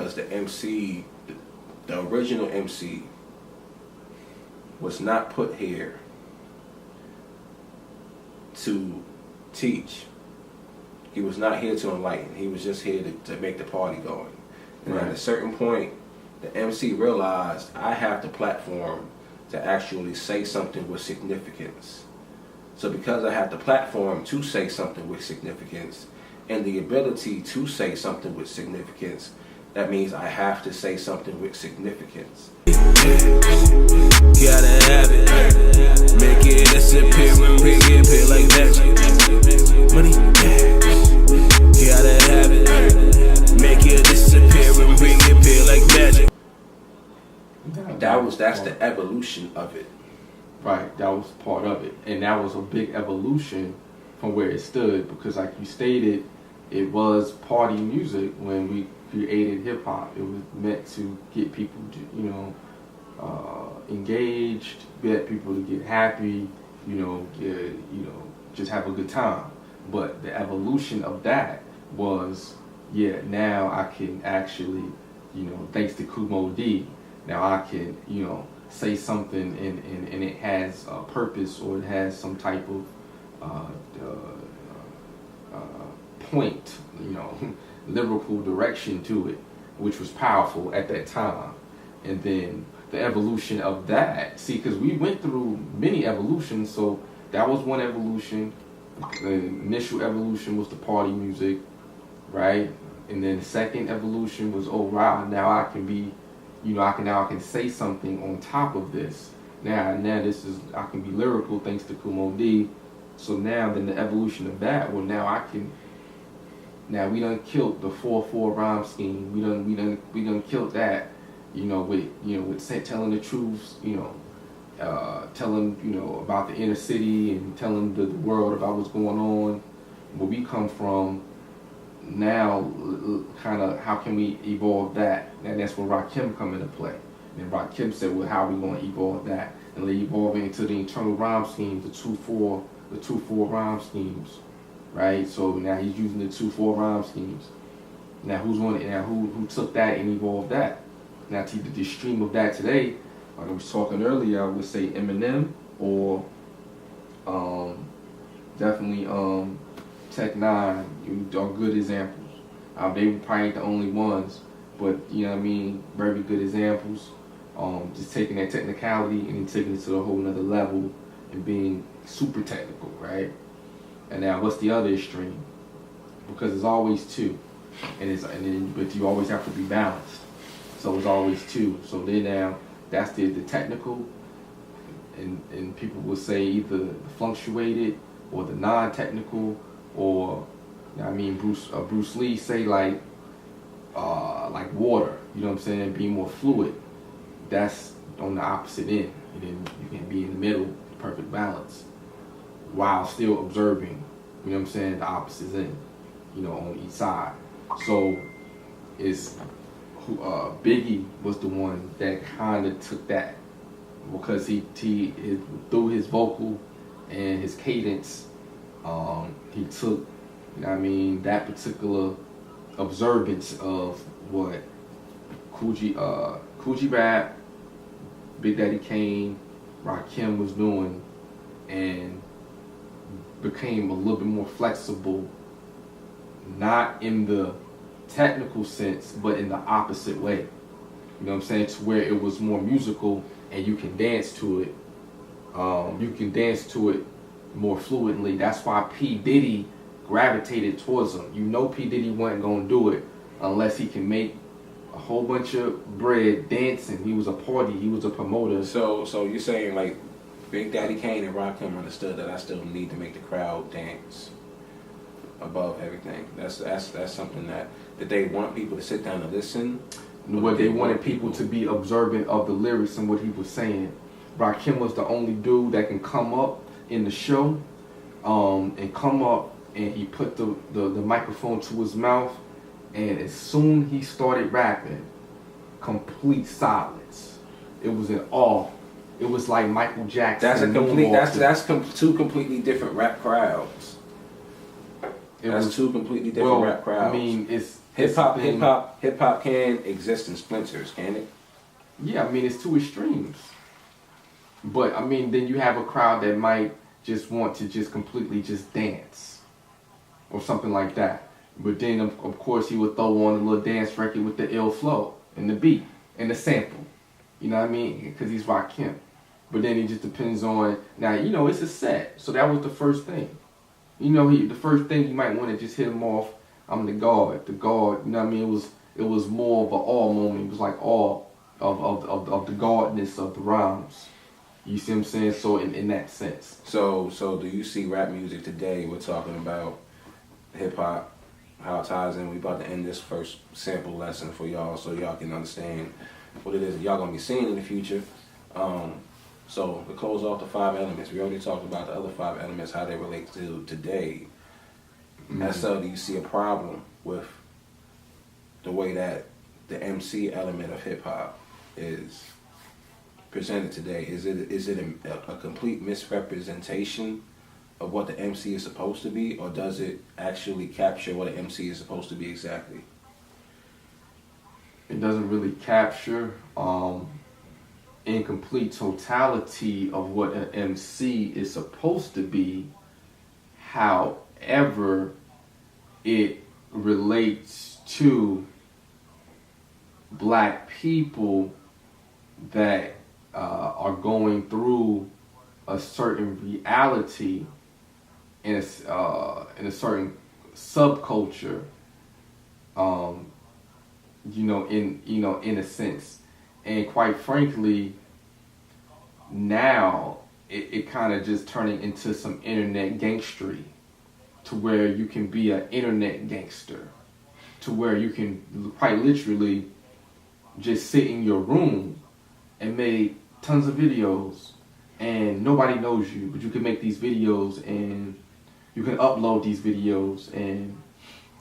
because the original MC, was not put here to teach. He was not here to enlighten. He was just here to make the party going. And at a certain point, the MC realized, I have the platform to actually say something with significance. So because I have the platform to say something with significance and the ability to say something with significance, that means I have to say something with significance. Gotta have it, make it disappear and bring it appear like magic. Money, gotta have it, make it disappear and bring it appear like magic. That's the evolution of it. Right, that was part of it. And that was a big evolution from where it stood, because like you stated, it was party music when we created hip hop. It was meant to get people to, engaged, get people to get happy, just have a good time. But the evolution of that was, now I can actually, thanks to Kool now I can, say something and it has a purpose, or it has some type of point, lyrical direction to it, which was powerful at that time. And then the evolution of that, because we went through many evolutions, so that was one evolution. The initial evolution was the party music, right? And then the second evolution was, oh wow, now I can be, I can say something on top of this. Now I can be lyrical thanks to Kool. So now then the evolution of that, well now we done killed the 4/4 rhyme scheme. We done killed that, with telling the truths, telling, about the inner city and telling the world about what's going on, where we come from. Now, kind of, how can we evolve that? And that's where Rakim come into play. And Rakim said, well, how are we going to evolve that? And they evolve into the internal rhyme schemes, the 2/4 rhyme schemes, right? So now he's using the 2/4 rhyme schemes. Now who took that and evolved that? Now to the stream of that today, like I was talking earlier, I would say Eminem, or definitely Tech Nine. You are good examples. They probably ain't the only ones, but very good examples. Just taking that technicality and then taking it to a whole nother level and being super technical, right? And now what's the other extreme? Because there's always two, but you always have to be balanced. So it's always two. So then now that's the technical, and people will say either the fluctuated or the non-technical, or Bruce Lee say like water. You know what I'm saying? Be more fluid. That's on the opposite end, and then you can be in the middle, perfect balance, while still observing. You know what I'm saying? The opposite end, on each side. So it's Biggie was the one that kind of took that, because he through his vocal and his cadence, he took, that particular observance of what Kool Rap, Big Daddy Kane, Rakim was doing, and became a little bit more flexible, not in the technical sense, but in the opposite way. You know what I'm saying? To where it was more musical and you can dance to it. You can dance to it more fluently. That's why P. Diddy gravitated towards him. P. Diddy wasn't gonna do it unless he can make a whole bunch of bread dancing. He was a party, he was a promoter. So you're saying like Big Daddy Kane and Rakim understood that I still need to make the crowd dance above everything. That's something that they want people to sit down and listen. What they wanted people to be observant of the lyrics and what he was saying. Rakim was the only dude that can come up in the show, and come up and he put the microphone to his mouth, and as soon he started rapping, complete silence. It was in awe. It was like Michael Jackson. That's two completely different rap crowds. Two completely different rap crowds. Hip hop can exist in splinters, can it? Yeah, I mean, it's two extremes. But, I mean, then you have a crowd that might just want to just completely just dance or something like that. But then, of course, he would throw on a little dance record with the ill flow and the beat and the sample. You know what I mean? Because he's Rakim. But then it just depends on, now, you know, it's a set. So that was the first thing. You know, the first thing you might want to just hit him off, I'm the God, you know what I mean? It was more of an awe moment. It was like awe of the godness of the rhymes. You see what I'm saying? So in that sense. So do you see rap music today? We're talking about hip hop, how it ties in. We about to end this first sample lesson for y'all so y'all can understand what it is that y'all gonna be seeing in the future. So to close off the 5 elements, we already talked about the other 5 elements, how they relate to today. Mm-hmm. So do you see a problem with the way that the Emcee element of hip hop is presented today? Is it a complete misrepresentation of what the Emcee is supposed to be, or does it actually capture what an Emcee is supposed to be exactly? It doesn't really capture in complete totality of what an Emcee is supposed to be. However, it relates to black people that are going through a certain reality in a certain subculture, in a sense, and quite frankly, now it kind of just turning into some internet gangstery, to where you can be an internet gangster, to where you can quite literally just sit in your room and make tons of videos and nobody knows you, but you can make these videos and you can upload these videos and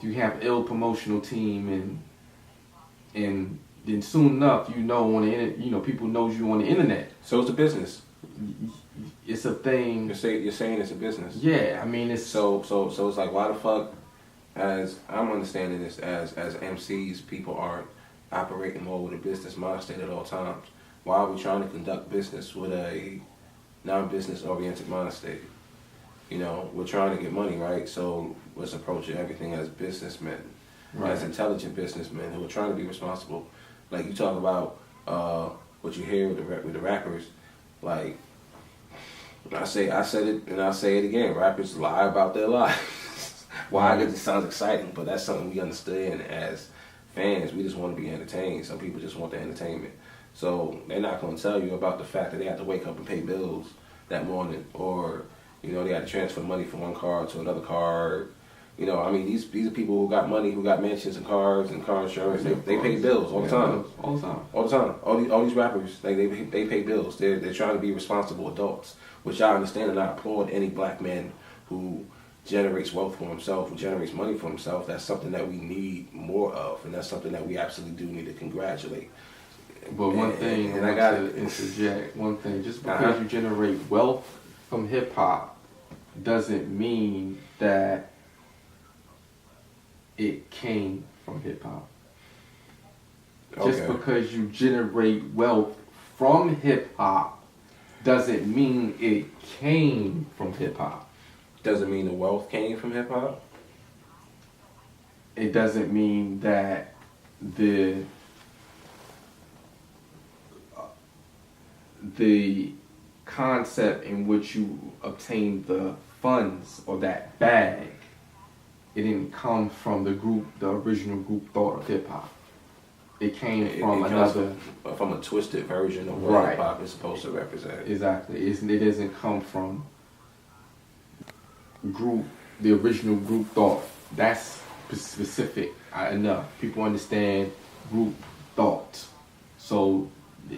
you have ill promotional team and then soon enough people knows you on the internet. So it's a business. It's a thing. You're saying it's a business. Yeah, I mean it's so it's like, why the fuck, as I'm understanding this, as MCs, people aren't operating more with a business mind state at all times. Why are we trying to conduct business with a non-business oriented mind state? You know, we're trying to get money, right? So let's approach everything as businessmen, right, as intelligent businessmen who are trying to be responsible. Like you talk about what you hear with the rappers, like I said it and I'll say it again. Rappers lie about their lives. Why? Because it sounds exciting, but that's something we understand as fans. We just want to be entertained. Some people just want the entertainment. So they're not going to tell you about the fact that they have to wake up and pay bills that morning, or they have to transfer money from one card to another card. I mean, these are people who got money, who got mansions and cars and car insurance. They pay bills all the time. All the time. All these rappers, they pay bills. They're trying to be responsible adults, which I understand, and I applaud any black man who generates wealth for himself, who generates money for himself. That's something that we need more of, and that's something that we absolutely do need to congratulate. But one thing, and I got to interject, one thing, just because you generate wealth from hip hop doesn't mean that it came from hip hop. Okay. Just because you generate wealth from hip hop doesn't mean it came from hip hop. Doesn't mean the wealth came from hip hop? It doesn't mean that the concept in which you obtain the funds or that bag, it didn't come from the original group thought of hip hop. It came from from a twisted version of what hip hop is supposed to represent. Exactly. It doesn't come from the original group thought. That's specific enough. People understand group thought. So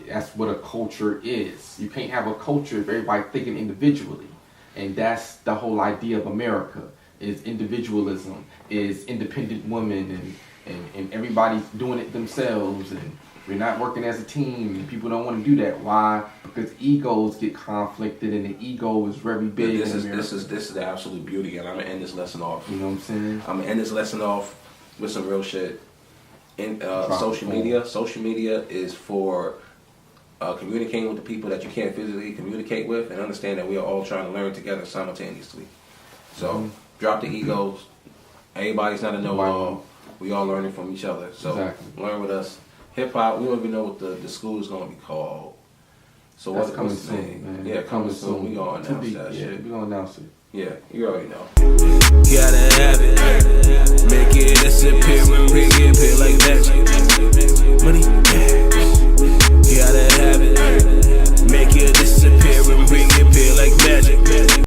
that's what a culture is. You can't have a culture if everybody thinking individually. And that's the whole idea of America, is individualism, is independent women, and everybody's doing it themselves, and we're not working as a team, and people don't want to do that. Why? Because egos get conflicted, and the ego is very big in America. This is the absolute beauty, and I'm gonna end this lesson off. You know what I'm saying? I'm gonna end this lesson off with some real shit. In Drop social the phone. media, social media is for communicating with the people that you can't physically communicate with, and understand that we are all trying to learn together simultaneously. So drop the egos. Everybody's not a know-all. We all learning from each other. So learn with us. Hip hop. We don't even know what the school is going to be called. So That's what's coming the name? soon, man. Yeah, coming soon. We gonna announce that Yeah, shit. we gonna announce it. Yeah, you already know. Gotta have it. Make it disappear